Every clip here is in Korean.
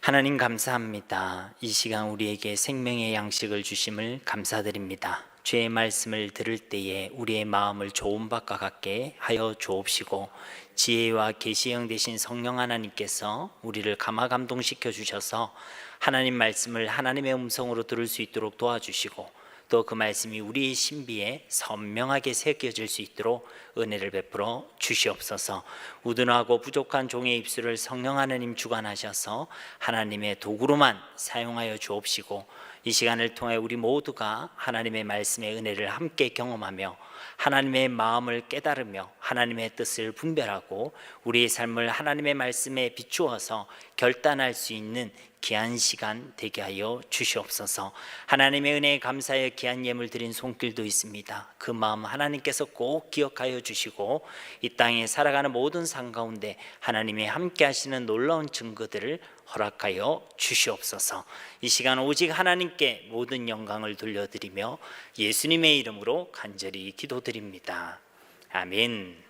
하나님 감사합니다. 이 시간 우리에게 생명의 양식을 주심을 감사드립니다. 주의 말씀을 들을 때에 우리의 마음을 좋은 바과 같게 하여 주옵시고, 지혜와 계시형 되신 성령 하나님께서 우리를 감화감동시켜 주셔서 하나님 말씀을 하나님의 음성으로 들을 수 있도록 도와주시고, 또 그 말씀이 우리의 신비에 선명하게 새겨질 수 있도록 은혜를 베풀어 주시옵소서. 우둔하고 부족한 종의 입술을 성령 하나님 주관하셔서 하나님의 도구로만 사용하여 주옵시고, 이 시간을 통해 우리 모두가 하나님의 말씀의 은혜를 함께 경험하며 하나님의 마음을 깨달으며 하나님의 뜻을 분별하고 우리의 삶을 하나님의 말씀에 비추어서 결단할 수 있는 귀한 시간 되게 하여 주시옵소서. 하나님의 은혜에 감사하여 귀한 예물 드린 손길도 있습니다. 그 마음 하나님께서 꼭 기억하여 주시고, 이 땅에 살아가는 모든 삶 가운데 하나님이 함께 하시는 놀라운 증거들을 허락하여 주시옵소서. 이 시간 오직 하나님께 모든 영광을 돌려드리며 예수님의 이름으로 간절히 기도드립니다. 아멘.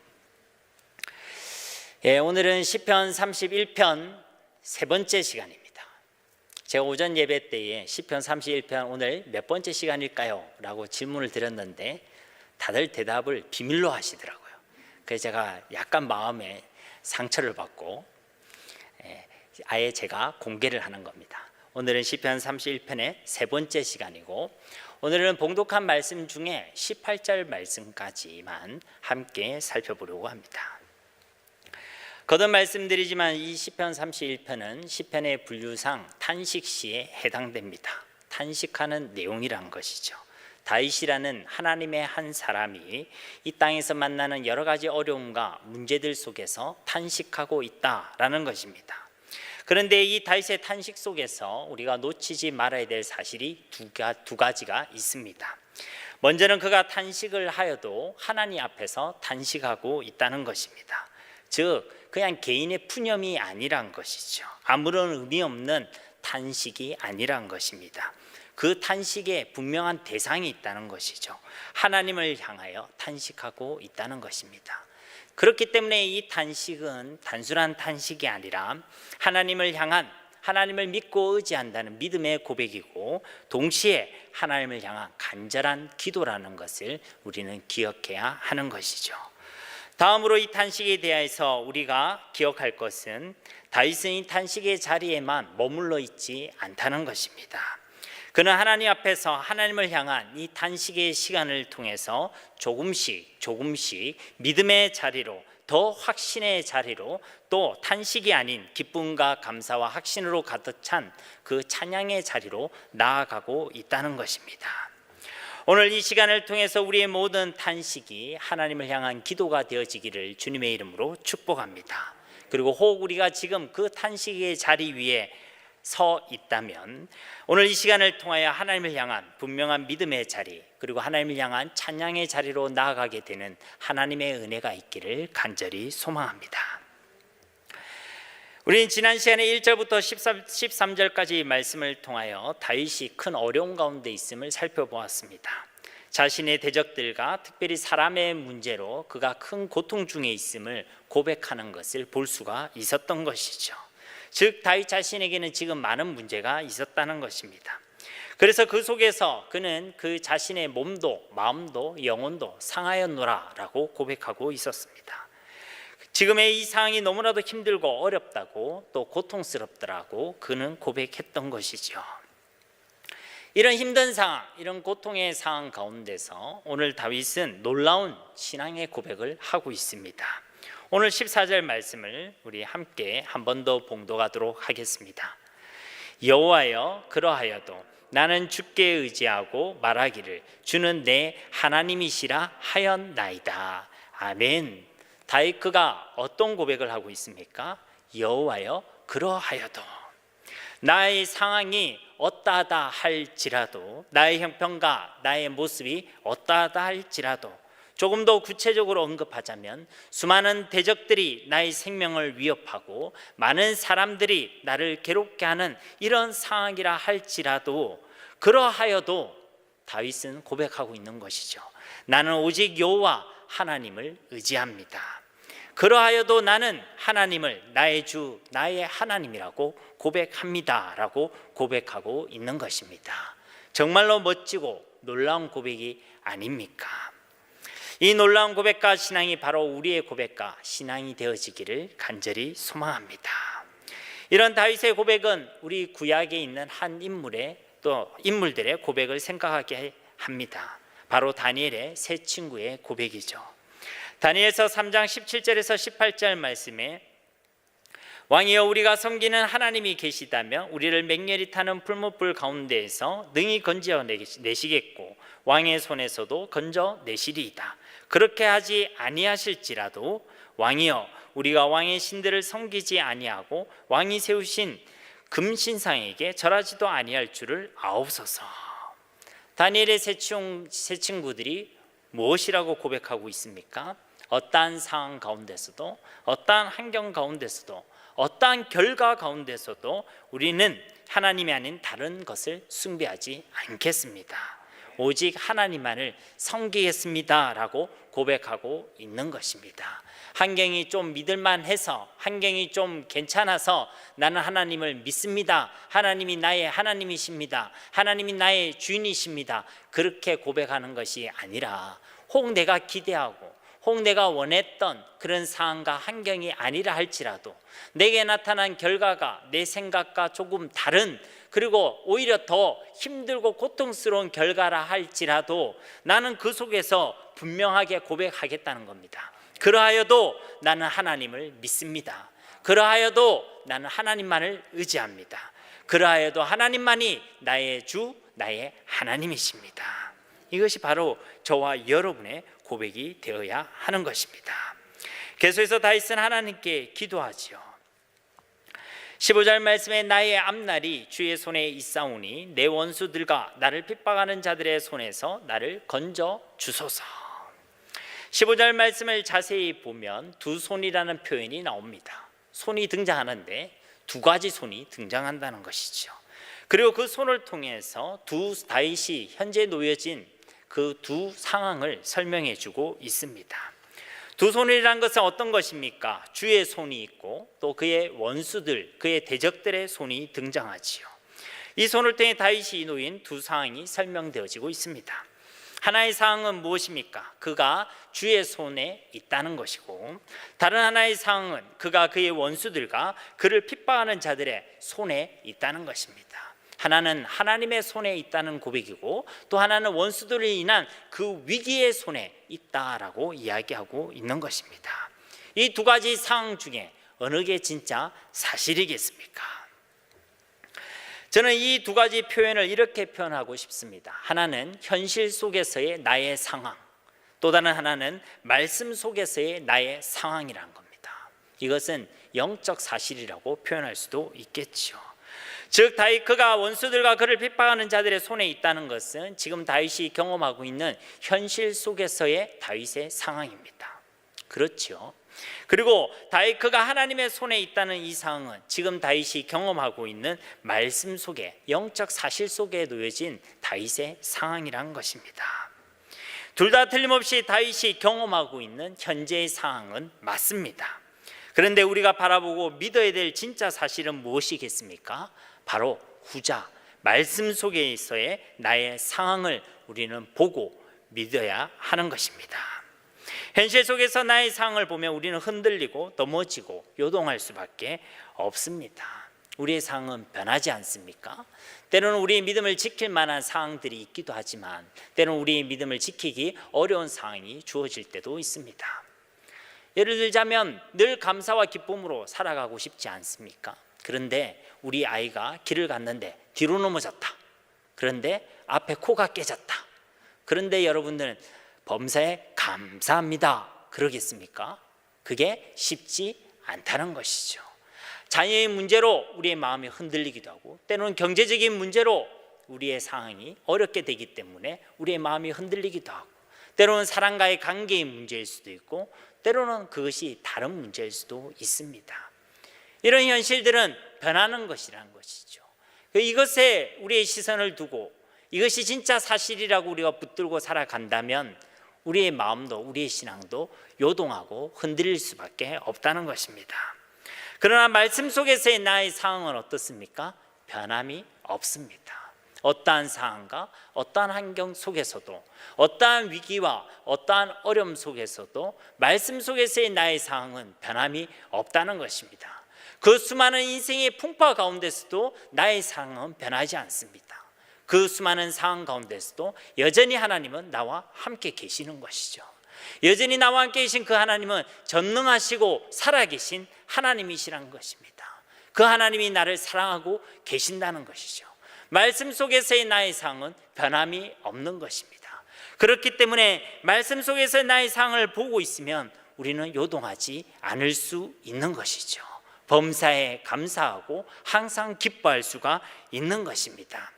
오늘은 시편 31편 세 번째 시간입니다. 제가 오전 예배 때에 시편 31편 오늘 몇 번째 시간일까요? 라고 질문을 드렸는데 다들 대답을 비밀로 하시더라고요. 그래서 제가 약간 마음에 상처를 받고 아예 제가 공개를 하는 겁니다. 오늘은 시편 31편의 세 번째 시간이고, 오늘은 봉독한 말씀 중에 18절 말씀까지만 함께 살펴보려고 합니다. 거듭 말씀드리지만 이 시편 31편은 시편의 분류상 탄식시에 해당됩니다. 탄식하는 내용이란 것이죠. 다윗이라는 하나님의 한 사람이 이 땅에서 만나는 여러 가지 어려움과 문제들 속에서 탄식하고 있다라는 것입니다. 그런데 이 다윗의 탄식 속에서 우리가 놓치지 말아야 될 사실이 두 가지가 있습니다. 먼저는 그가 탄식을 하여도 하나님 앞에서 탄식하고 있다는 것입니다. 즉 그냥 개인의 푸념이 아니란 것이죠. 아무런 의미 없는 탄식이 아니란 것입니다. 그 탄식에 분명한 대상이 있다는 것이죠. 하나님을 향하여 탄식하고 있다는 것입니다. 그렇기 때문에 이 탄식은 단순한 탄식이 아니라 하나님을 향한, 하나님을 믿고 의지한다는 믿음의 고백이고, 동시에 하나님을 향한 간절한 기도라는 것을 우리는 기억해야 하는 것이죠. 다음으로 이 탄식에 대해서 우리가 기억할 것은 다윗은 이 탄식의 자리에만 머물러 있지 않다는 것입니다. 그는 하나님 앞에서 하나님을 향한 이 탄식의 시간을 통해서 조금씩 믿음의 자리로, 더 확신의 자리로, 또 탄식이 아닌 기쁨과 감사와 확신으로 가득 찬 그 찬양의 자리로 나아가고 있다는 것입니다. 오늘 이 시간을 통해서 우리의 모든 탄식이 하나님을 향한 기도가 되어지기를 주님의 이름으로 축복합니다. 그리고 혹 우리가 지금 그 탄식의 자리 위에 서 있다면 오늘 이 시간을 통하여 하나님을 향한 분명한 믿음의 자리, 그리고 하나님을 향한 찬양의 자리로 나아가게 되는 하나님의 은혜가 있기를 간절히 소망합니다. 우리는 지난 시간에 1절부터 13절까지 말씀을 통하여 다윗이 큰 어려움 가운데 있음을 살펴보았습니다. 자신의 대적들과 특별히 사람의 문제로 그가 큰 고통 중에 있음을 고백하는 것을 볼 수가 있었던 것이죠. 즉 다윗 자신에게는 지금 많은 문제가 있었다는 것입니다. 그래서 그 속에서 그는 그 자신의 몸도 마음도 영혼도 상하였노라 라고 고백하고 있었습니다. 지금의 이 상황이 너무나도 힘들고 어렵다고, 또 고통스럽더라고 그는 고백했던 것이죠. 이런 힘든 상황, 이런 고통의 상황 가운데서 오늘 다윗은 놀라운 신앙의 고백을 하고 있습니다. 오늘 14절 말씀을 우리 함께 한 번 더 봉독하도록 하겠습니다. 여호와여, 그러하여도 나는 주께 의지하고 말하기를 주는 내 하나님이시라 하였나이다. 아멘. 다윗 그가 어떤 고백을 하고 있습니까? 여호와여, 그러하여도, 나의 상황이 어떠하다 할지라도, 나의 형편과 나의 모습이 어떠하다 할지라도, 조금 더 구체적으로 언급하자면 수많은 대적들이 나의 생명을 위협하고 많은 사람들이 나를 괴롭게 하는 이런 상황이라 할지라도, 그러하여도 다윗은 고백하고 있는 것이죠. 나는 오직 여호와 하나님을 의지합니다. 그러하여도 나는 하나님을 나의 주, 나의 하나님이라고 고백합니다 라고 고백하고 있는 것입니다. 정말로 멋지고 놀라운 고백이 아닙니까? 이 놀라운 고백과 신앙이 바로 우리의 고백과 신앙이 되어지기를 간절히 소망합니다. 이런 다윗의 고백은 우리 구약에 있는 한 인물의 또 인물들의 고백을 생각하게 합니다. 바로 다니엘의 세 친구의 고백이죠. 다니엘서 3장 17절에서 18절 말씀에 왕이여 우리가 섬기는 하나님이 계시다면 우리를 맹렬히 타는 풀무불 가운데에서 능히 건져내시겠고 왕의 손에서도 건져내시리이다. 그렇게 하지 아니하실지라도 왕이여 우리가 왕의 신들을 섬기지 아니하고 왕이 세우신 금신상에게 절하지도 아니할 줄을 아옵소서. 다니엘의 세 친구들이 무엇이라고 고백하고 있습니까? 어떠한 상황 가운데서도, 어떠한 환경 가운데서도, 어떠한 결과 가운데서도 우리는 하나님이 아닌 다른 것을 숭배하지 않겠습니다. 오직 하나님만을 섬기겠습니다 라고 고백하고 있는 것입니다. 환경이 좀 믿을만해서, 환경이 좀 괜찮아서 나는 하나님을 믿습니다, 하나님이 나의 하나님이십니다, 하나님이 나의 주인이십니다, 그렇게 고백하는 것이 아니라 혹 내가 기대하고 혹 내가 원했던 그런 상황과 환경이 아니라 할지라도 내게 나타난 결과가 내 생각과 조금 다른, 그리고 오히려 더 힘들고 고통스러운 결과라 할지라도 나는 그 속에서 분명하게 고백하겠다는 겁니다. 그러하여도 나는 하나님을 믿습니다. 그러하여도 나는 하나님만을 의지합니다. 그러하여도 하나님만이 나의 주, 나의 하나님이십니다. 이것이 바로 저와 여러분의 고백이 되어야 하는 것입니다. 계속해서 다윗은 하나님께 기도하지요. 15절 말씀에 나의 앞날이 주의 손에 있사오니 내 원수들과 나를 핍박하는 자들의 손에서 나를 건져 주소서. 15절 말씀을 자세히 보면 두 손이라는 표현이 나옵니다. 손이 등장하는데 두 가지 손이 등장한다는 것이죠. 그리고 그 손을 통해서 다윗이 현재 놓여진 그 두 상황을 설명해 주고 있습니다. 두 손이라는 것은 어떤 것입니까? 주의 손이 있고 또 그의 원수들, 그의 대적들의 손이 등장하지요. 이 손을 통해 다윗이 놓인 두 상황이 설명되어지고 있습니다. 하나의 상황은 무엇입니까? 그가 주의 손에 있다는 것이고, 다른 하나의 상황은 그가 그의 원수들과 그를 핍박하는 자들의 손에 있다는 것입니다. 하나는 하나님의 손에 있다는 고백이고, 또 하나는 원수들로 인한 그 위기의 손에 있다라고 이야기하고 있는 것입니다. 이 두 가지 상황 중에 어느 게 진짜 사실이겠습니까? 저는 이 두 가지 표현을 이렇게 표현하고 싶습니다. 하나는 현실 속에서의 나의 상황, 또 다른 하나는 말씀 속에서의 나의 상황이라는 겁니다. 이것은 영적 사실이라고 표현할 수도 있겠죠. 즉 그가 원수들과 그를 핍박하는 자들의 손에 있다는 것은 지금 다윗이 경험하고 있는 현실 속에서의 다윗의 상황입니다. 그렇죠. 그리고 그가 하나님의 손에 있다는 이 상황은 지금 다윗이 경험하고 있는 말씀 속에, 영적 사실 속에 놓여진 다윗의 상황이란 것입니다. 둘 다 틀림없이 다윗이 경험하고 있는 현재의 상황은 맞습니다. 그런데 우리가 바라보고 믿어야 될 진짜 사실은 무엇이겠습니까? 바로 후자, 말씀 속에서의 나의 상황을 우리는 보고 믿어야 하는 것입니다. 현실 속에서 나의 상황을 보면 우리는 흔들리고 넘어지고 요동할 수밖에 없습니다. 우리의 상황은 변하지 않습니까? 때로는 우리의 믿음을 지킬 만한 상황들이 있기도 하지만 때로는 우리의 믿음을 지키기 어려운 상황이 주어질 때도 있습니다. 예를 들자면 늘 감사와 기쁨으로 살아가고 싶지 않습니까? 그런데 우리 아이가 길을 갔는데 뒤로 넘어졌다. 그런데 앞에 코가 깨졌다. 그런데 여러분들은 범사에 감사합니다 그러겠습니까? 그게 쉽지 않다는 것이죠. 자녀의 문제로 우리의 마음이 흔들리기도 하고, 때로는 경제적인 문제로 우리의 상황이 어렵게 되기 때문에 우리의 마음이 흔들리기도 하고, 때로는 사람과의 관계의 문제일 수도 있고, 때로는 그것이 다른 문제일 수도 있습니다. 이런 현실들은 변하는 것이라는 것이죠. 이것에 우리의 시선을 두고 이것이 진짜 사실이라고 우리가 붙들고 살아간다면 우리의 마음도 우리의 신앙도 요동하고 흔들릴 수밖에 없다는 것입니다. 그러나 말씀 속에서의 나의 상황은 어떻습니까? 변함이 없습니다. 어떠한 상황과 어떠한 환경 속에서도, 어떠한 위기와 어떠한 어려움 속에서도 말씀 속에서의 나의 상황은 변함이 없다는 것입니다. 그 수많은 인생의 풍파 가운데서도 나의 상황은 변하지 않습니다. 그 수많은 상황 가운데서도 여전히 하나님은 나와 함께 계시는 것이죠. 여전히 나와 함께 계신 그 하나님은 전능하시고 살아계신 하나님이시라는 것입니다. 그 하나님이 나를 사랑하고 계신다는 것이죠. 말씀 속에서의 나의 상황은 변함이 없는 것입니다. 그렇기 때문에 말씀 속에서 나의 상황을 보고 있으면 우리는 요동하지 않을 수 있는 것이죠. 범사에 감사하고 항상 기뻐할 수가 있는 것입니다.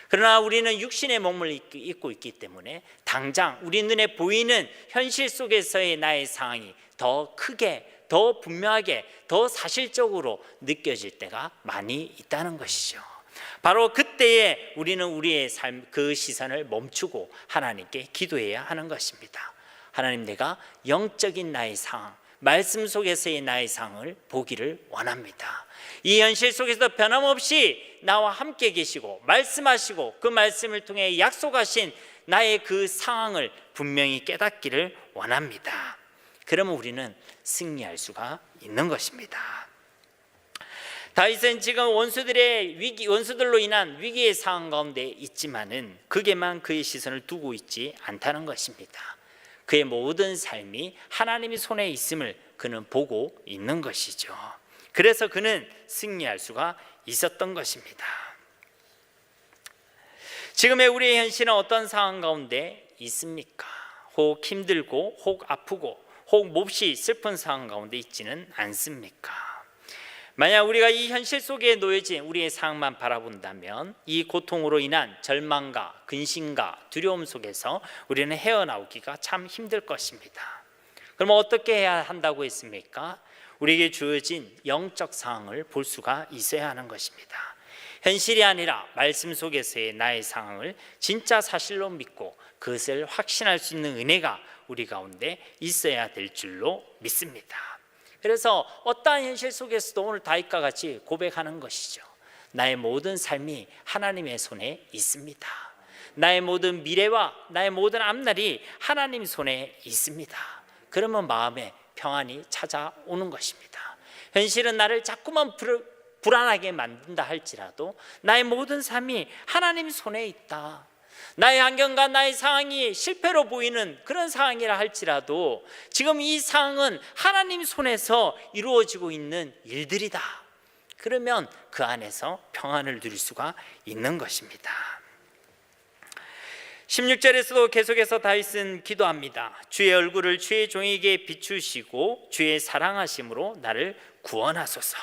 그러나 우리는 육신의 몸을 입고 있기 때문에 당장 우리 눈에 보이는 현실 속에서의 나의 상황이 더 크게, 더 분명하게, 더 사실적으로 느껴질 때가 많이 있다는 것이죠. 바로 그때에 우리는 우리의 삶, 그 시선을 멈추고 하나님께 기도해야 하는 것입니다. 하나님, 내가 영적인 나의 상황, 말씀 속에서의 나의 상황을 보기를 원합니다. 이 현실 속에서 변함없이 나와 함께 계시고 말씀하시고 그 말씀을 통해 약속하신 나의 그 상황을 분명히 깨닫기를 원합니다. 그러면 우리는 승리할 수가 있는 것입니다. 다윗은 지금 원수들로 인한 위기의 상황 가운데 있지만은 그게만 그의 시선을 두고 있지 않다는 것입니다. 그의 모든 삶이 하나님의 손에 있음을 그는 보고 있는 것이죠. 그래서 그는 승리할 수가 있었던 것입니다. 지금의 우리의 현실은 어떤 상황 가운데 있습니까? 혹 힘들고 혹 아프고 혹 몹시 슬픈 상황 가운데 있지는 않습니까? 만약 우리가 이 현실 속에 놓여진 우리의 상황만 바라본다면 이 고통으로 인한 절망과 근심과 두려움 속에서 우리는 헤어나오기가 참 힘들 것입니다. 그럼 어떻게 해야 한다고 했습니까? 우리에게 주어진 영적 상황을 볼 수가 있어야 하는 것입니다. 현실이 아니라 말씀 속에서의 나의 상황을 진짜 사실로 믿고 그것을 확신할 수 있는 은혜가 우리 가운데 있어야 될 줄로 믿습니다. 그래서 어떠한 현실 속에서도 오늘 다윗과 같이 고백하는 것이죠. 나의 모든 삶이 하나님의 손에 있습니다. 나의 모든 미래와 나의 모든 앞날이 하나님 손에 있습니다. 그러면 마음에 평안이 찾아오는 것입니다. 현실은 나를 자꾸만 불안하게 만든다 할지라도 나의 모든 삶이 하나님 손에 있다. 나의 환경과 나의 상황이 실패로 보이는 그런 상황이라 할지라도 지금 이 상황은 하나님 손에서 이루어지고 있는 일들이다. 그러면 그 안에서 평안을 누릴 수가 있는 것입니다. 16절에서도 계속해서 다윗은 기도합니다. 주의 얼굴을 주의 종에게 비추시고 주의 사랑하심으로 나를 구원하소서.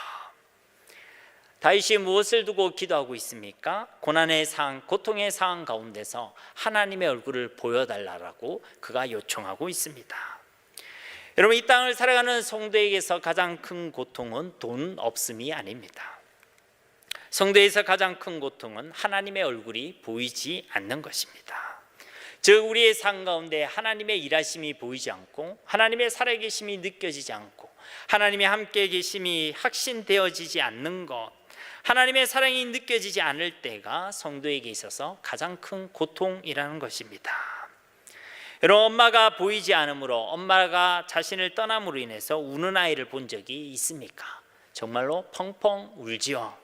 다윗이 무엇을 두고 기도하고 있습니까? 고난의 상황, 고통의 상황 가운데서 하나님의 얼굴을 보여달라고 그가 요청하고 있습니다. 여러분, 이 땅을 살아가는 성도에게서 가장 큰 고통은 돈 없음이 아닙니다. 성도에서 가장 큰 고통은 하나님의 얼굴이 보이지 않는 것입니다. 즉 우리의 삶 가운데 하나님의 일하심이 보이지 않고 하나님의 살아계심이 느껴지지 않고 하나님의 함께 계심이 확신되어지지 않는 것, 하나님의 사랑이 느껴지지 않을 때가 성도에게 있어서 가장 큰 고통이라는 것입니다. 여러분, 엄마가 보이지 않으므로, 엄마가 자신을 떠남으로 인해서 우는 아이를 본 적이 있습니까? 정말로 펑펑 울지요.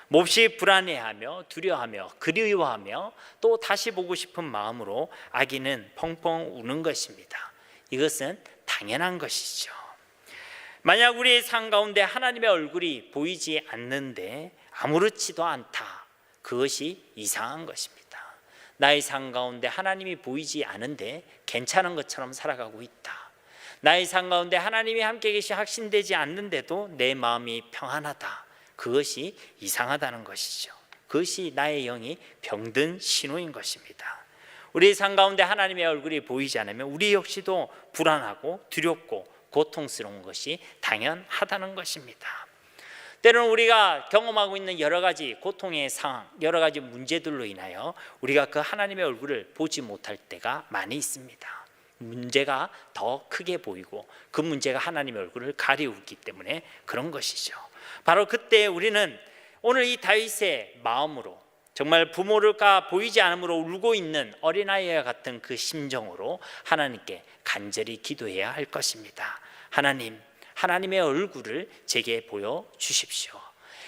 몹시 불안해하며 두려워하며 그리워하며 또 다시 보고 싶은 마음으로 아기는 펑펑 우는 것입니다. 이것은 당연한 것이죠. 만약 우리의 삶 가운데 하나님의 얼굴이 보이지 않는데 아무렇지도 않다, 그것이 이상한 것입니다. 나의 삶 가운데 하나님이 보이지 않은데 괜찮은 것처럼 살아가고 있다. 나의 삶 가운데 하나님이 함께 계시 확신되지 않는데도 내 마음이 평안하다, 그것이 이상하다는 것이죠. 그것이 나의 영이 병든 신호인 것입니다. 우리의 삶 가운데 하나님의 얼굴이 보이지 않으면 우리 역시도 불안하고 두렵고 고통스러운 것이 당연하다는 것입니다. 때로는 우리가 경험하고 있는 여러 가지 고통의 상황, 여러 가지 문제들로 인하여 우리가 그 하나님의 얼굴을 보지 못할 때가 많이 있습니다. 문제가 더 크게 보이고 그 문제가 하나님의 얼굴을 가리우기 때문에 그런 것이죠. 바로 그때 우리는 오늘 이 다윗의 마음으로 정말 부모가 보이지 않음으로 울고 있는 어린아이와 같은 그 심정으로 하나님께 간절히 기도해야 할 것입니다. 하나님, 하나님의 얼굴을 제게 보여주십시오.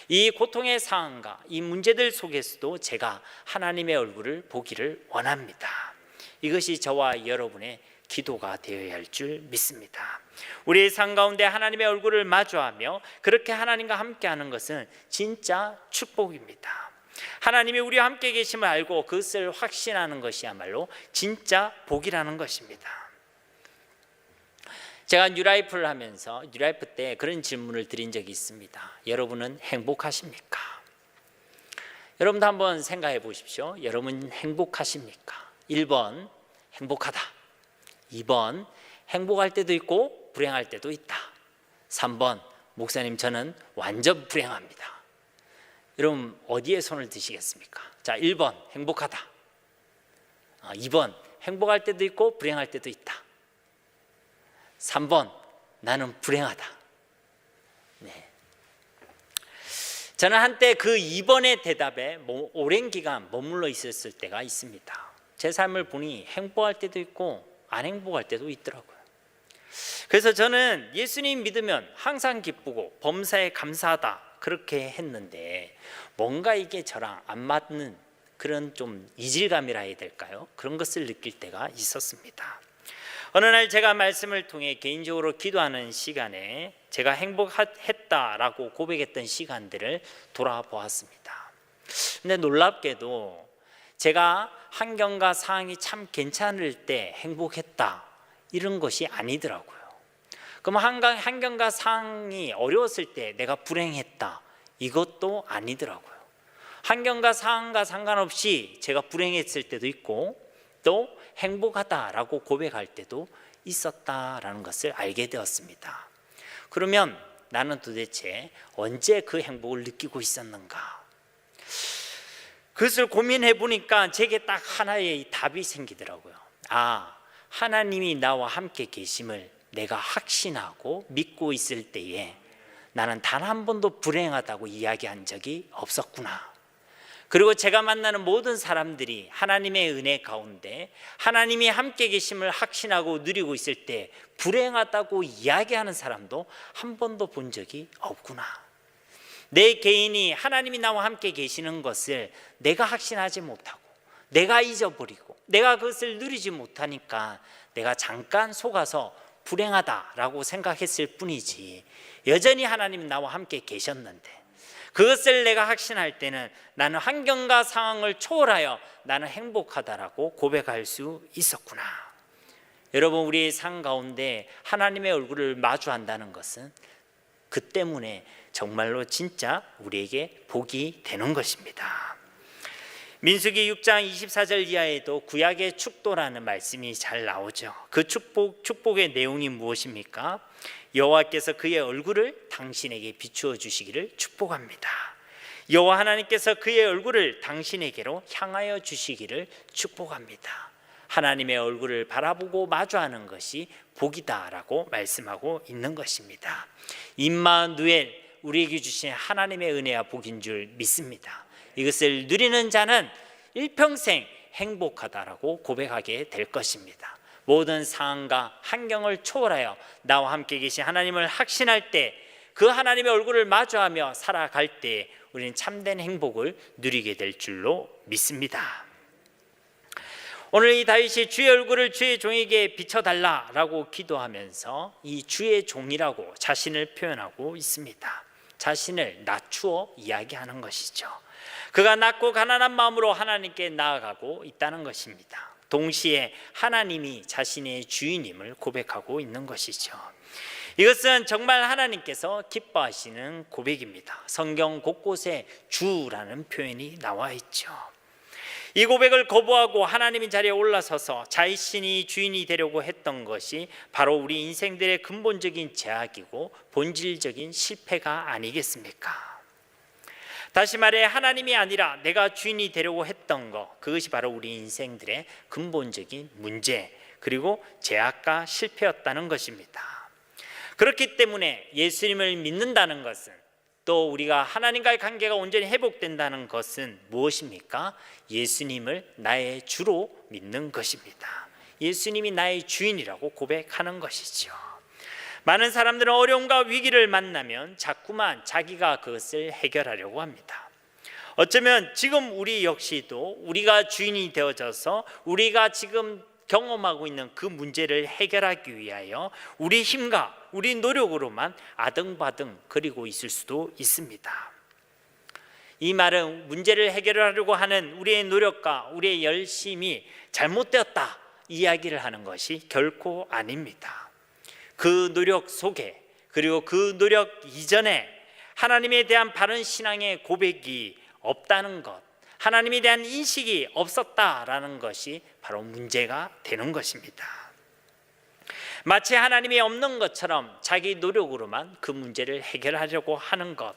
이 고통의 상황과 이 문제들 속에서도 제가 하나님의 얼굴을 보기를 원합니다. 이것이 저와 여러분의 기도가 되어야 할 줄 믿습니다. 우리의 삶 가운데 하나님의 얼굴을 마주하며 그렇게 하나님과 함께하는 것은 진짜 축복입니다. 하나님이 우리와 함께 계심을 알고 그것을 확신하는 것이야말로 진짜 복이라는 것입니다. 제가 뉴라이프를 하면서 뉴라이프 때 그런 질문을 드린 적이 있습니다. 여러분은 행복하십니까? 여러분도 한번 생각해 보십시오. 여러분 행복하십니까? 1번 행복하다. 2번 행복할 때도 있고 불행할 때도 있다. 3번 목사님 저는 완전 불행합니다. 여러분 어디에 손을 드시겠습니까? 자, 1번 행복하다. 2번 행복할 때도 있고 불행할 때도 있다. 3번 나는 불행하다. 네. 저는 한때 그 2번의 대답에 오랜 기간 머물러 있었을 때가 있습니다. 제 삶을 보니 행복할 때도 있고 안 행복할 때도 있더라고요. 그래서 저는 예수님 믿으면 항상 기쁘고 범사에 감사하다 그렇게 했는데 뭔가 이게 저랑 안 맞는 그런 좀 이질감이라 해야 될까요? 그런 것을 느낄 때가 있었습니다. 어느 날 제가 말씀을 통해 개인적으로 기도하는 시간에 제가 행복했다라고 고백했던 시간들을 돌아보았습니다. 근데 놀랍게도 제가 환경과 상황이 참 괜찮을 때 행복했다 이런 것이 아니더라고요. 그럼 환경과 상황이 어려웠을 때 내가 불행했다 이것도 아니더라고요. 환경과 상황과 상관없이 제가 불행했을 때도 있고 또 행복하다라고 고백할 때도 있었다라는 것을 알게 되었습니다. 그러면 나는 도대체 언제 그 행복을 느끼고 있었는가? 그것을 고민해 보니까 제게 딱 하나의 답이 생기더라고요. 하나님이 나와 함께 계심을 내가 확신하고 믿고 있을 때에 나는 단 한 번도 불행하다고 이야기한 적이 없었구나. 그리고 제가 만나는 모든 사람들이 하나님의 은혜 가운데 하나님이 함께 계심을 확신하고 누리고 있을 때 불행하다고 이야기하는 사람도 한 번도 본 적이 없구나. 내 개인이 하나님이 나와 함께 계시는 것을 내가 확신하지 못하고 내가 잊어버리고 내가 그것을 누리지 못하니까 내가 잠깐 속아서 불행하다라고 생각했을 뿐이지 여전히 하나님 나와 함께 계셨는데 그것을 내가 확신할 때는 나는 환경과 상황을 초월하여 나는 행복하다라고 고백할 수 있었구나. 여러분 우리의 삶 가운데 하나님의 얼굴을 마주한다는 것은 그 때문에 정말로 진짜 우리에게 복이 되는 것입니다. 민수기 6장 24절 이하에도 구약의 축도라는 말씀이 잘 나오죠. 그 축복의 내용이 무엇입니까? 여호와께서 그의 얼굴을 당신에게 비추어 주시기를 축복합니다. 여호와 하나님께서 그의 얼굴을 당신에게로 향하여 주시기를 축복합니다. 하나님의 얼굴을 바라보고 마주하는 것이 복이다라고 말씀하고 있는 것입니다. 임마누엘, 우리에게 주신 하나님의 은혜와 복인 줄 믿습니다. 이것을 누리는 자는 일평생 행복하다라고 고백하게 될 것입니다. 모든 상황과 환경을 초월하여 나와 함께 계신 하나님을 확신할 때 그 하나님의 얼굴을 마주하며 살아갈 때 우리는 참된 행복을 누리게 될 줄로 믿습니다. 오늘 이 다윗이 주의 얼굴을 주의 종에게 비춰달라라고 기도하면서 이 주의 종이라고 자신을 표현하고 있습니다. 자신을 낮추어 이야기하는 것이죠. 그가 낮고 가난한 마음으로 하나님께 나아가고 있다는 것입니다. 동시에 하나님이 자신의 주인임을 고백하고 있는 것이죠. 이것은 정말 하나님께서 기뻐하시는 고백입니다. 성경 곳곳에 주라는 표현이 나와 있죠. 이 고백을 거부하고 하나님의 자리에 올라서서 자신이 주인이 되려고 했던 것이 바로 우리 인생들의 근본적인 제약이고 본질적인 실패가 아니겠습니까? 다시 말해 하나님이 아니라 내가 주인이 되려고 했던 것, 그것이 바로 우리 인생들의 근본적인 문제, 그리고 제약과 실패였다는 것입니다. 그렇기 때문에 예수님을 믿는다는 것은, 또 우리가 하나님과의 관계가 온전히 회복된다는 것은 무엇입니까? 예수님을 나의 주로 믿는 것입니다. 예수님이 나의 주인이라고 고백하는 것이죠. 많은 사람들은 어려움과 위기를 만나면 자꾸만 자기가 그것을 해결하려고 합니다. 어쩌면 지금 우리 역시도 우리가 주인이 되어져서 우리가 지금 경험하고 있는 그 문제를 해결하기 위하여 우리 힘과 우리 노력으로만 아등바등 거리고 있을 수도 있습니다. 이 말은 문제를 해결하려고 하는 우리의 노력과 우리의 열심이 잘못되었다 이야기를 하는 것이 결코 아닙니다. 그 노력 속에, 그리고 그 노력 이전에 하나님에 대한 바른 신앙의 고백이 없다는 것, 하나님에 대한 인식이 없었다라는 것이 바로 문제가 되는 것입니다. 마치 하나님이 없는 것처럼 자기 노력으로만 그 문제를 해결하려고 하는 것,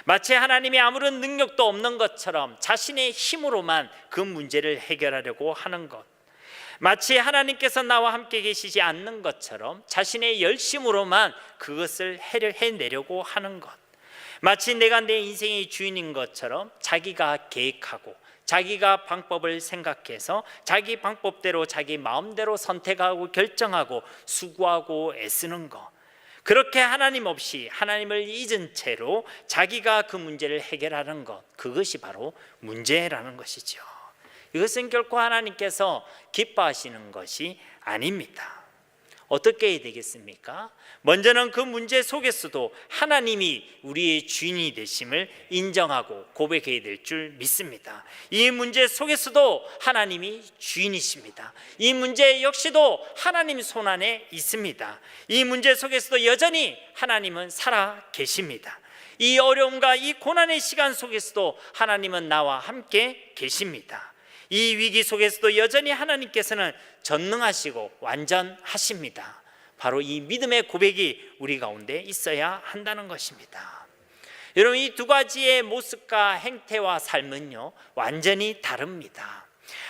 마치 하나님이 아무런 능력도 없는 것처럼 자신의 힘으로만 그 문제를 해결하려고 하는 것, 마치 하나님께서 나와 함께 계시지 않는 것처럼 자신의 열심으로만 그것을 해내려고 하는 것, 마치 내가 내 인생의 주인인 것처럼 자기가 계획하고 자기가 방법을 생각해서 자기 방법대로 자기 마음대로 선택하고 결정하고 수고하고 애쓰는 것, 그렇게 하나님 없이 하나님을 잊은 채로 자기가 그 문제를 해결하는 것, 그것이 바로 문제라는 것이죠. 이것은 결코 하나님께서 기뻐하시는 것이 아닙니다. 어떻게 해야 되겠습니까? 먼저는 그 문제 속에서도 하나님이 우리의 주인이 되심을 인정하고 고백해야 될 줄 믿습니다. 이 문제 속에서도 하나님이 주인이십니다. 이 문제 역시도 하나님 손안에 있습니다. 이 문제 속에서도 여전히 하나님은 살아 계십니다. 이 어려움과 이 고난의 시간 속에서도 하나님은 나와 함께 계십니다. 이 위기 속에서도 여전히 하나님께서는 전능하시고 완전하십니다. 바로 이 믿음의 고백이 우리 가운데 있어야 한다는 것입니다. 여러분, 이 두 가지의 모습과 행태와 삶은요, 완전히 다릅니다.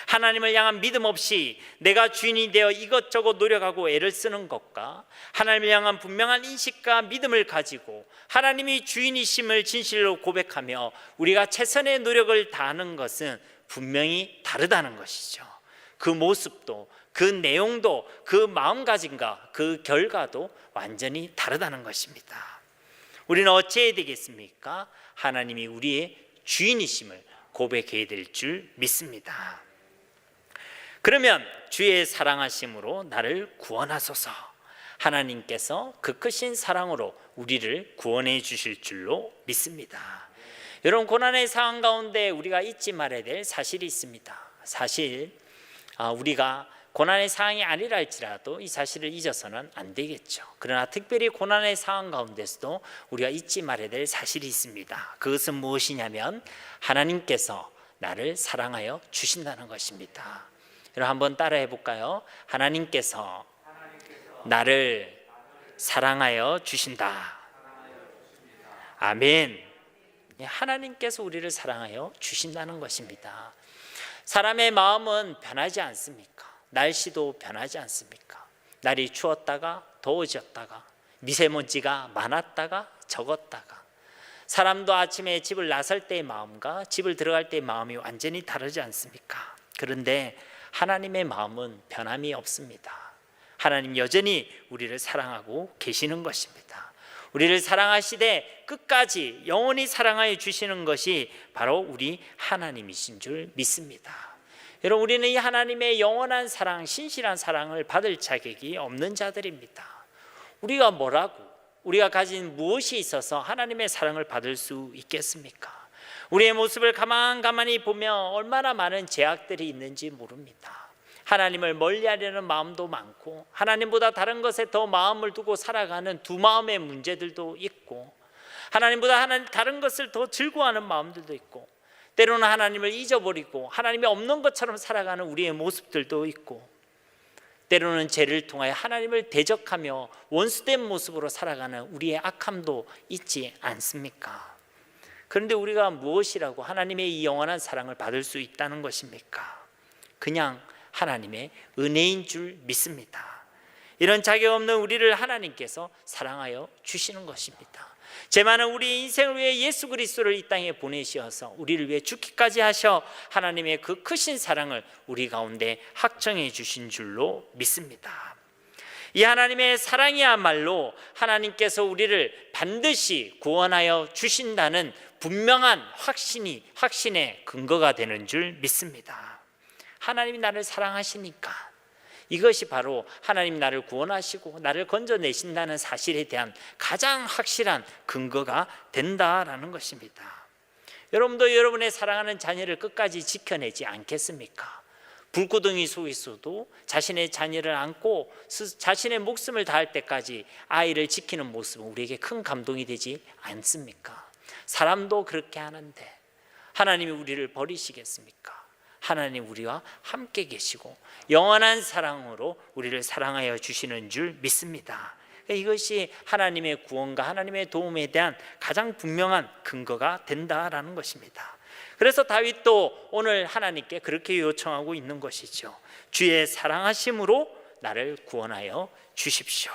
하나님을 향한 믿음 없이 내가 주인이 되어 이것저것 노력하고 애를 쓰는 것과 하나님을 향한 분명한 인식과 믿음을 가지고 하나님이 주인이심을 진실로 고백하며 우리가 최선의 노력을 다하는 것은 분명히 다르다는 것이죠. 그 모습도, 그 내용도, 그 마음가짐과 그 결과도 완전히 다르다는 것입니다. 우리는 어찌해야 되겠습니까? 하나님이 우리의 주인이심을 고백해야 될 줄 믿습니다. 그러면 주의 사랑하심으로 나를 구원하소서, 하나님께서 그 크신 사랑으로 우리를 구원해 주실 줄로 믿습니다. 여러분, 고난의 상황 가운데 우리가 잊지 말아야 될 사실이 있습니다. 사실 우리가 고난의 상황이 아니라 할지라도 이 사실을 잊어서는 안 되겠죠. 그러나 특별히 고난의 상황 가운데서도 우리가 잊지 말아야 될 사실이 있습니다. 그것은 무엇이냐면 하나님께서 나를 사랑하여 주신다는 것입니다. 여러분, 한번 따라해 볼까요? 하나님께서 나를 사랑하여 주신다. 아멘. 하나님께서 우리를 사랑하여 주신다는 것입니다. 사람의 마음은 변하지 않습니까? 날씨도 변하지 않습니까? 날이 추웠다가 더워졌다가 미세먼지가 많았다가 적었다가, 사람도 아침에 집을 나설 때의 마음과 집을 들어갈 때의 마음이 완전히 다르지 않습니까? 그런데 하나님의 마음은 변함이 없습니다. 하나님 여전히 우리를 사랑하고 계시는 것입니다. 우리를 사랑하시되 끝까지 영원히 사랑하여 주시는 것이 바로 우리 하나님이신 줄 믿습니다. 여러분, 우리는 이 하나님의 영원한 사랑, 신실한 사랑을 받을 자격이 없는 자들입니다. 우리가 뭐라고, 우리가 가진 무엇이 있어서 하나님의 사랑을 받을 수 있겠습니까? 우리의 모습을 가만히 보면 얼마나 많은 제약들이 있는지 모릅니다. 하나님을 멀리하려는 마음도 많고, 하나님보다 다른 것에 더 마음을 두고 살아가는 두 마음의 문제들도 있고, 하나님보다 다른 것을 더 즐거워하는 마음들도 있고, 때로는 하나님을 잊어버리고 하나님이 없는 것처럼 살아가는 우리의 모습들도 있고, 때로는 죄를 통하여 하나님을 대적하며 원수된 모습으로 살아가는 우리의 악함도 있지 않습니까? 그런데 우리가 무엇이라고 하나님의 이 영원한 사랑을 받을 수 있다는 것입니까? 그냥 하나님의 은혜인 줄 믿습니다. 이런 자격 없는 우리를 하나님께서 사랑하여 주시는 것입니다. 제 많은 우리 인생을 위해 예수 그리스도를 이 땅에 보내셔서 우리를 위해 죽기까지 하셔 하나님의 그 크신 사랑을 우리 가운데 확정해 주신 줄로 믿습니다. 이 하나님의 사랑이야말로 하나님께서 우리를 반드시 구원하여 주신다는 분명한 확신의 근거가 되는 줄 믿습니다. 하나님이 나를 사랑하시니까 이것이 바로 하나님 나를 구원하시고 나를 건져내신다는 사실에 대한 가장 확실한 근거가 된다라는 것입니다. 여러분도 여러분의 사랑하는 자녀를 끝까지 지켜내지 않겠습니까? 불구덩이 속에서도 자신의 자녀를 안고 자신의 목숨을 다할 때까지 아이를 지키는 모습은 우리에게 큰 감동이 되지 않습니까? 사람도 그렇게 하는데 하나님이 우리를 버리시겠습니까? 하나님 우리와 함께 계시고 영원한 사랑으로 우리를 사랑하여 주시는 줄 믿습니다. 이것이 하나님의 구원과 하나님의 도움에 대한 가장 분명한 근거가 된다라는 것입니다. 그래서 다윗도 오늘 하나님께 그렇게 요청하고 있는 것이죠. 주의 사랑하심으로 나를 구원하여 주십시오.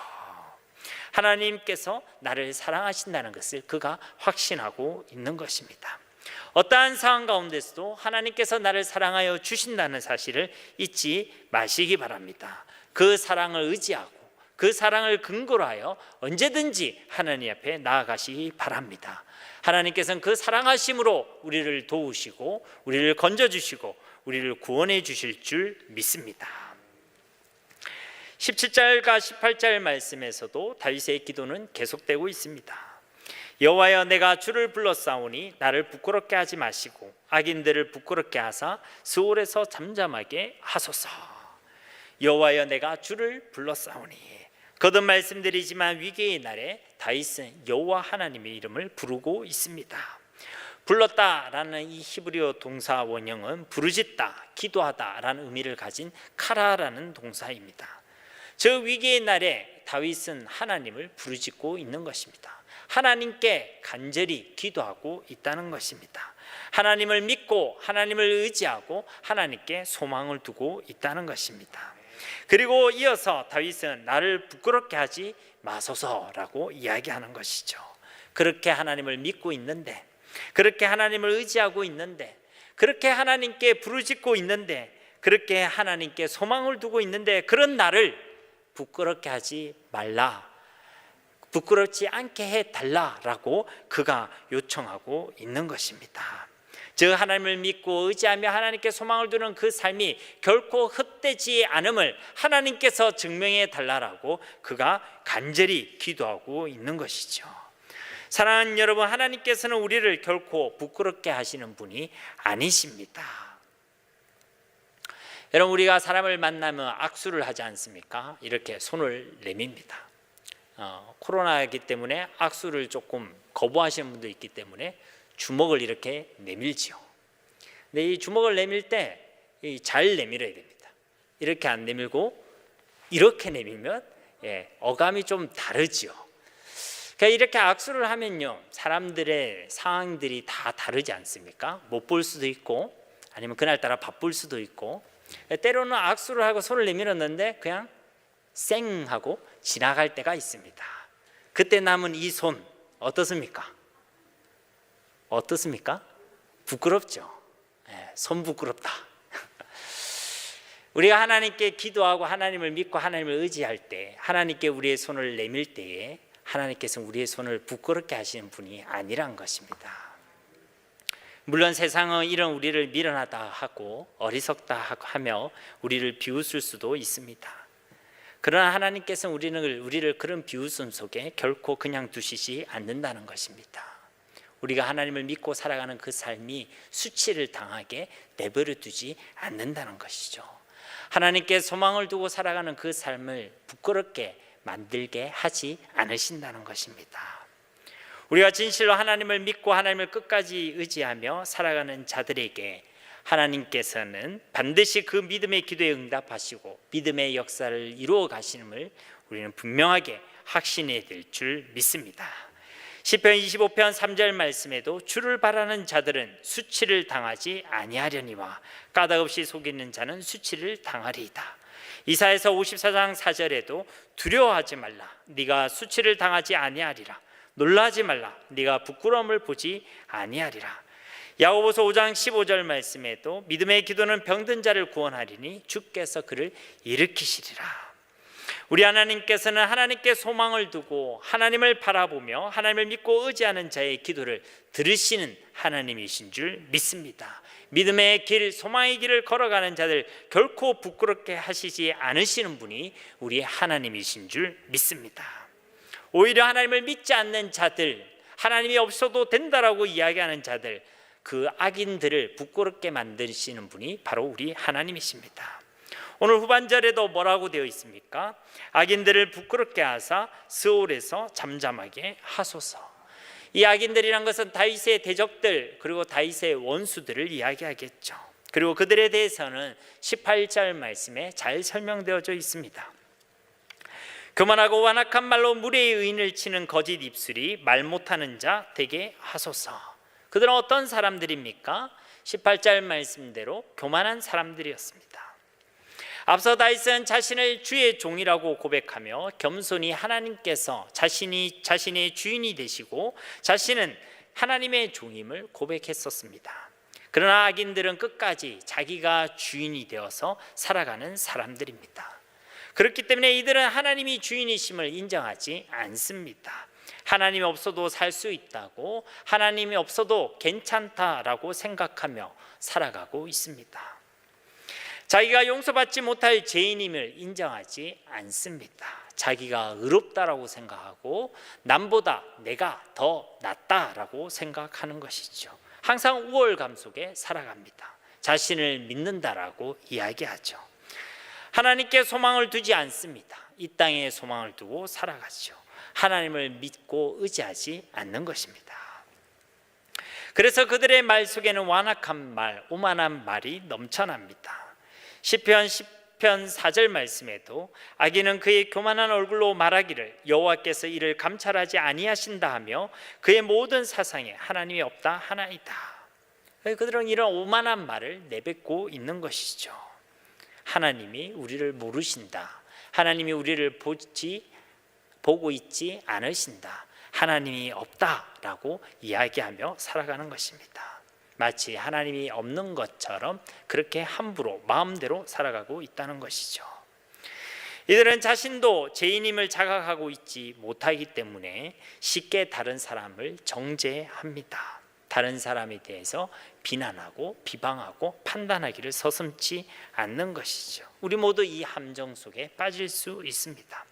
하나님께서 나를 사랑하신다는 것을 그가 확신하고 있는 것입니다. 어떠한 상황 가운데서도 하나님께서 나를 사랑하여 주신다는 사실을 잊지 마시기 바랍니다. 그 사랑을 의지하고 그 사랑을 근거로 하여 언제든지 하나님 앞에 나아가시기 바랍니다. 하나님께서는 그 사랑하심으로 우리를 도우시고 우리를 건져주시고 우리를 구원해 주실 줄 믿습니다. 17절과 18절 말씀에서도 다윗의 기도는 계속되고 있습니다. 여호와여 내가 주를 불렀사오니 나를 부끄럽게 하지 마시고 악인들을 부끄럽게 하사 스올에서 잠잠하게 하소서. 여호와여 내가 주를 불렀사오니 거듭 말씀드리지만 위기의 날에 다윗은 여호와 하나님의 이름을 부르고 있습니다. 불렀다라는 이 히브리어 동사 원형은 부르짖다, 기도하다라는 의미를 가진 카라라는 동사입니다. 저 위기의 날에 다윗은 하나님을 부르짖고 있는 것입니다. 하나님께 간절히 기도하고 있다는 것입니다. 하나님을 믿고 하나님을 의지하고 하나님께 소망을 두고 있다는 것입니다. 그리고 이어서 다윗은 나를 부끄럽게 하지 마소서라고 이야기하는 것이죠. 그렇게 하나님을 믿고 있는데, 그렇게 하나님을 의지하고 있는데, 그렇게 하나님께 부르짖고 있는데, 그렇게 하나님께 소망을 두고 있는데 그런 나를 부끄럽게 하지 말라, 부끄럽지 않게 해달라라고 그가 요청하고 있는 것입니다. 즉 하나님을 믿고 의지하며 하나님께 소망을 두는 그 삶이 결코 헛되지 않음을 하나님께서 증명해 달라라고 그가 간절히 기도하고 있는 것이죠. 사랑하는 여러분, 하나님께서는 우리를 결코 부끄럽게 하시는 분이 아니십니다. 여러분, 우리가 사람을 만나면 악수를 하지 않습니까? 이렇게 손을 내밉니다. 코로나이기 때문에 악수를 조금 거부하시는 분도 있기 때문에 주먹을 이렇게 내밀지요. 근데 이 주먹을 내밀 때 잘 내밀어야 됩니다. 이렇게 안 내밀고 이렇게 내밀면 어감이 좀 다르지요. 그러니까 이렇게 악수를 하면요, 사람들의 상황들이 다 다르지 않습니까? 못 볼 수도 있고 아니면 그날따라 바쁠 수도 있고, 때로는 악수를 하고 손을 내밀었는데 그냥 쌩 하고 지나갈 때가 있습니다. 그때 남은 이 손 어떻습니까? 어떻습니까? 부끄럽죠. 손 부끄럽다. 우리가 하나님께 기도하고 하나님을 믿고 하나님을 의지할 때, 하나님께 우리의 손을 내밀 때에 하나님께서는 우리의 손을 부끄럽게 하시는 분이 아니란 것입니다. 물론 세상은 이런 우리를 미련하다 하고 어리석다 하며 우리를 비웃을 수도 있습니다. 그러나 하나님께서는 우리를 그런 비웃음 속에 결코 그냥 두시지 않는다는 것입니다. 우리가 하나님을 믿고 살아가는 그 삶이 수치를 당하게 내버려 두지 않는다는 것이죠. 하나님께 소망을 두고 살아가는 그 삶을 부끄럽게 만들게 하지 않으신다는 것입니다. 우리가 진실로 하나님을 믿고 하나님을 끝까지 의지하며 살아가는 자들에게 하나님께서는 반드시 그 믿음의 기도에 응답하시고 믿음의 역사를 이루어 가시는을 우리는 분명하게 확신해야 될 줄 믿습니다. 시편 25편 3절 말씀에도 주를 바라는 자들은 수치를 당하지 아니하려니와 까닭없이 속이는 자는 수치를 당하리이다. 이사야서 54장 4절에도 두려워하지 말라, 네가 수치를 당하지 아니하리라. 놀라지 말라, 네가 부끄러움을 보지 아니하리라. 야고보서 5장 15절 말씀에도 믿음의 기도는 병든 자를 구원하리니 주께서 그를 일으키시리라. 우리 하나님께서는 하나님께 소망을 두고 하나님을 바라보며 하나님을 믿고 의지하는 자의 기도를 들으시는 하나님이신 줄 믿습니다. 믿음의 길, 소망의 길을 걸어가는 자들 결코 부끄럽게 하시지 않으시는 분이 우리 하나님이신 줄 믿습니다. 오히려 하나님을 믿지 않는 자들, 하나님이 없어도 된다라고 이야기하는 자들, 그 악인들을 부끄럽게 만드시는 분이 바로 우리 하나님이십니다. 오늘 후반절에도 뭐라고 되어 있습니까? 악인들을 부끄럽게 하사 스올에서 잠잠하게 하소서. 이 악인들이란 것은 다윗의 대적들, 그리고 다윗의 원수들을 이야기하겠죠. 그리고 그들에 대해서는 18절 말씀에 잘 설명되어져 있습니다. 교만하고 완악한 말로 무례의 의인을 치는 거짓 입술이 말 못하는 자 되게 하소서. 그들은 어떤 사람들입니까? 18절 말씀대로 교만한 사람들이었습니다. 앞서 다윗은 자신을 주의 종이라고 고백하며 겸손히 하나님께서 자신의 주인이 되시고 자신은 하나님의 종임을 고백했었습니다. 그러나 악인들은 끝까지 자기가 주인이 되어서 살아가는 사람들입니다. 그렇기 때문에 이들은 하나님이 주인이심을 인정하지 않습니다. 하나님이 없어도 살 수 있다고, 하나님이 없어도 괜찮다라고 생각하며 살아가고 있습니다. 자기가 용서받지 못할 죄인임을 인정하지 않습니다. 자기가 의롭다라고 생각하고 남보다 내가 더 낫다라고 생각하는 것이죠. 항상 우월감 속에 살아갑니다. 자신을 믿는다라고 이야기하죠. 하나님께 소망을 두지 않습니다. 이 땅에 소망을 두고 살아가죠. 하나님을 믿고 의지하지 않는 것입니다. 그래서 그들의 말 속에는 완악한 말, 오만한 말이 넘쳐납니다. 시편 10편 4절 말씀에도 악인은 그의 교만한 얼굴로 말하기를 여호와께서 이를 감찰하지 아니하신다 하며 그의 모든 사상에 하나님이 없다 하나이다. 그들은 이런 오만한 말을 내뱉고 있는 것이죠. 하나님이 우리를 모르신다. 하나님이 우리를 보고 있지 않으신다. 하나님이 없다라고 이야기하며 살아가는 것입니다. 마치 하나님이 없는 것처럼 그렇게 함부로 마음대로 살아가고 있다는 것이죠. 이들은 자신도 죄인임을 자각하고 있지 못하기 때문에 쉽게 다른 사람을 정죄합니다. 다른 사람에 대해서 비난하고 비방하고 판단하기를 서슴지 않는 것이죠. 우리 모두 이 함정 속에 빠질 수 있습니다.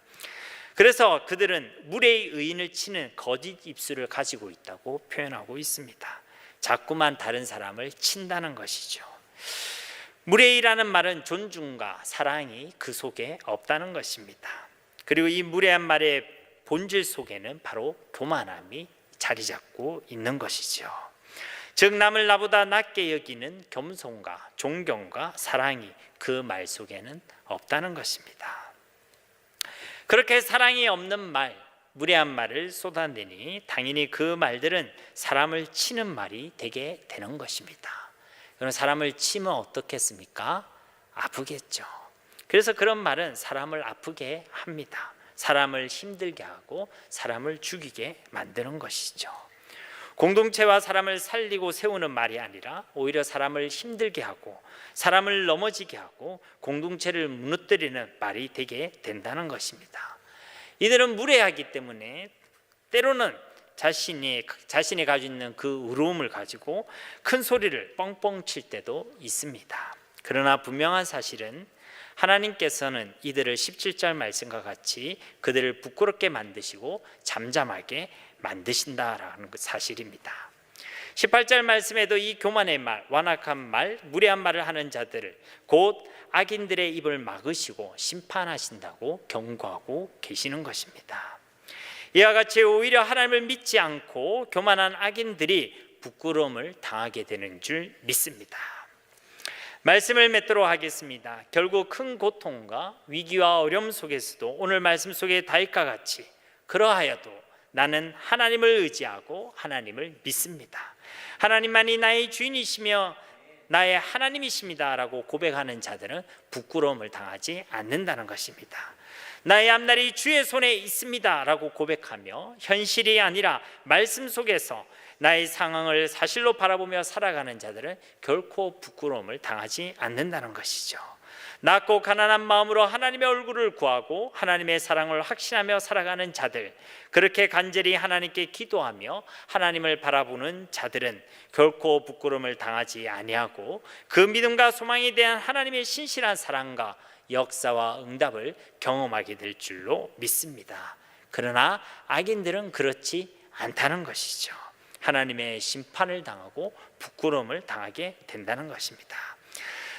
그래서 그들은 무례의 의인을 치는 거짓 입술을 가지고 있다고 표현하고 있습니다. 자꾸만 다른 사람을 친다는 것이죠. 무례이라는 말은 존중과 사랑이 그 속에 없다는 것입니다. 그리고 이 무례한 말의 본질 속에는 바로 교만함이 자리 잡고 있는 것이죠. 즉 남을 나보다 낮게 여기는 겸손과 존경과 사랑이 그 말 속에는 없다는 것입니다. 그렇게 사랑이 없는 말, 무례한 말을 쏟아내니 당연히 그 말들은 사람을 치는 말이 되게 되는 것입니다. 그럼 사람을 치면 어떻겠습니까? 아프겠죠. 그래서 그런 말은 사람을 아프게 합니다. 사람을 힘들게 하고 사람을 죽이게 만드는 것이죠. 공동체와 사람을 살리고 세우는 말이 아니라 오히려 사람을 힘들게 하고 사람을 넘어지게 하고 공동체를 무너뜨리는 말이 되게 된다는 것입니다. 이들은 무례하기 때문에 때로는 자신이 가지고 있는 그 의로움을 가지고 큰 소리를 뻥뻥 칠 때도 있습니다. 그러나 분명한 사실은 하나님께서는 이들을 17절 말씀과 같이 그들을 부끄럽게 만드시고 잠잠하게 만드신다라는 사실입니다. 18절 말씀에도 이 교만의 말, 완악한 말, 무례한 말을 하는 자들을 곧 악인들의 입을 막으시고 심판하신다고 경고하고 계시는 것입니다. 이와 같이 오히려 하나님을 믿지 않고 교만한 악인들이 부끄러움을 당하게 되는 줄 믿습니다. 말씀을 맺도록 하겠습니다. 결국 큰 고통과 위기와 어려움 속에서도 오늘 말씀 속에 다윗과 같이 그러하여도 나는 하나님을 의지하고 하나님을 믿습니다. 하나님만이 나의 주인이시며 나의 하나님이십니다 라고 고백하는 자들은 부끄러움을 당하지 않는다는 것입니다. 나의 앞날이 주의 손에 있습니다 라고 고백하며 현실이 아니라 말씀 속에서 나의 상황을 사실로 바라보며 살아가는 자들은 결코 부끄러움을 당하지 않는다는 것이죠. 낮고 가난한 마음으로 하나님의 얼굴을 구하고 하나님의 사랑을 확신하며 살아가는 자들, 그렇게 간절히 하나님께 기도하며 하나님을 바라보는 자들은 결코 부끄러움을 당하지 아니하고 그 믿음과 소망에 대한 하나님의 신실한 사랑과 역사와 응답을 경험하게 될 줄로 믿습니다. 그러나 악인들은 그렇지 않다는 것이죠. 하나님의 심판을 당하고 부끄러움을 당하게 된다는 것입니다.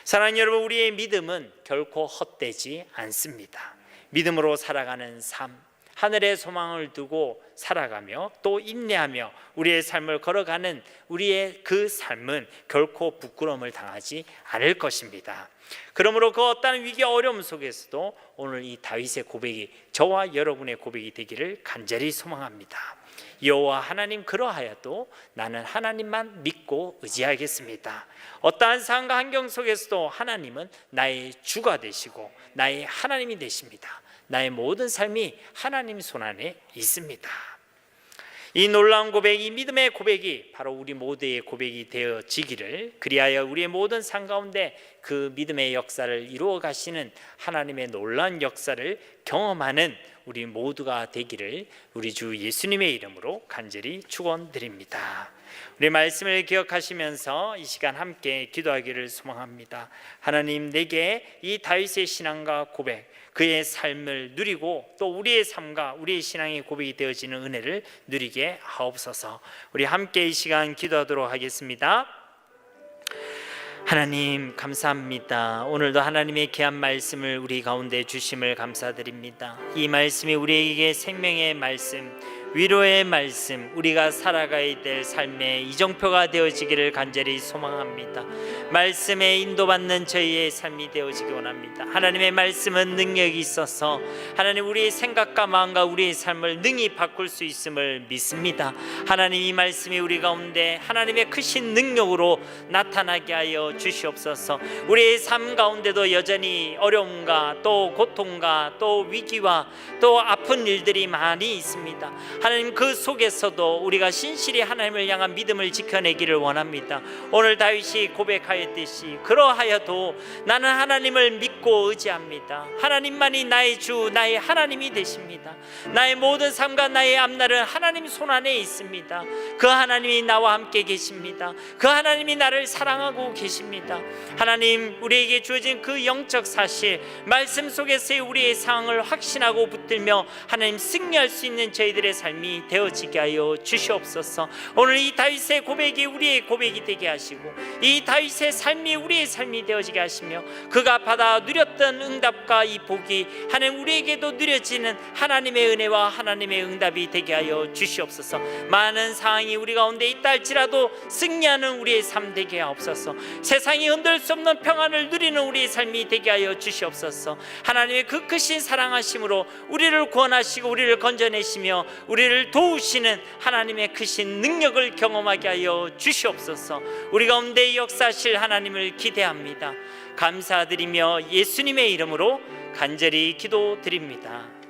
사랑하는 여러분, 우리의 믿음은 결코 헛되지 않습니다. 믿음으로 살아가는 삶, 하늘의 소망을 두고 살아가며 또 인내하며 우리의 삶을 걸어가는 우리의 그 삶은 결코 부끄러움을 당하지 않을 것입니다. 그러므로 그 어떠한 위기 어려움 속에서도 오늘 이 다윗의 고백이 저와 여러분의 고백이 되기를 간절히 소망합니다. 여호와 하나님, 그러하여도 나는 하나님만 믿고 의지하겠습니다. 어떠한 상황과 환경 속에서도 하나님은 나의 주가 되시고 나의 하나님이 되십니다. 나의 모든 삶이 하나님 손안에 있습니다. 이 놀라운 고백, 이 믿음의 고백이 바로 우리 모두의 고백이 되어지기를, 그리하여 우리의 모든 삶 가운데 그 믿음의 역사를 이루어 가시는 하나님의 놀라운 역사를 경험하는 우리 모두가 되기를 우리 주 예수님의 이름으로 간절히 축원드립니다. 우리 말씀을 기억하시면서 이 시간 함께 기도하기를 소망합니다. 하나님, 내게 이 다윗의 신앙과 고백, 그의 삶을 누리고 또 우리의 삶과 우리의 신앙의 고백이 되어지는 은혜를 누리게 하옵소서. 우리 함께 이 시간 기도하도록 하겠습니다. 하나님, 감사합니다. 오늘도 하나님의 귀한 말씀을 우리 가운데 주심을 감사드립니다. 이 말씀이 우리에게 생명의 말씀, 위로의 말씀, 우리가 살아가야 될 삶의 이정표가 되어지기를 간절히 소망합니다. 말씀에 인도받는 저희의 삶이 되어지기 원합니다. 하나님의 말씀은 능력이 있어서 하나님, 우리의 생각과 마음과 우리의 삶을 능히 바꿀 수 있음을 믿습니다. 하나님, 이 말씀이 우리 가운데 하나님의 크신 능력으로 나타나게 하여 주시옵소서. 우리의 삶 가운데도 여전히 어려움과 또 고통과 또 위기와 또 아픈 일들이 많이 있습니다. 하나님, 그 속에서도 우리가 신실히 하나님을 향한 믿음을 지켜내기를 원합니다. 오늘 다윗이 고백하였듯이 그러하여도 나는 하나님을 믿고 의지합니다. 하나님만이 나의 주, 나의 하나님이 되십니다. 나의 모든 삶과 나의 앞날은 하나님 손안에 있습니다. 그 하나님이 나와 함께 계십니다. 그 하나님이 나를 사랑하고 계십니다. 하나님, 우리에게 주어진 그 영적 사실, 말씀 속에서의 우리의 상황을 확신하고 붙들며 하나님 승리할 수 있는 저희들의 삶이 되어지게 하여 주시옵소서. 오늘 이 다윗의 고백이 우리의 고백이 되게 하시고 이 다윗의 삶이 우리의 삶이 되어지게 하시며 그가 받아 누렸던 응답과 이 복이 하나님 우리에게도 누려지는 하나님의 은혜와 하나님의 응답이 되게 하여 주시옵소서. 많은 상황이 우리 가운데 있다 할지라도 승리하는 우리의 삶 되게 하옵소서. 세상이 흔들 수 없는 평안을 누리는 우리의 삶이 되게 하여 주시옵소서. 하나님의 그 크신 사랑하심으로 우리를 구원하시고 우리를 건져내시며 우리를 도우시는 하나님의 크신 능력을 경험하게 하여 주시옵소서. 우리 가운데 역사하실 하나님을 기대합니다. 감사드리며 예수님의 이름으로 간절히 기도드립니다.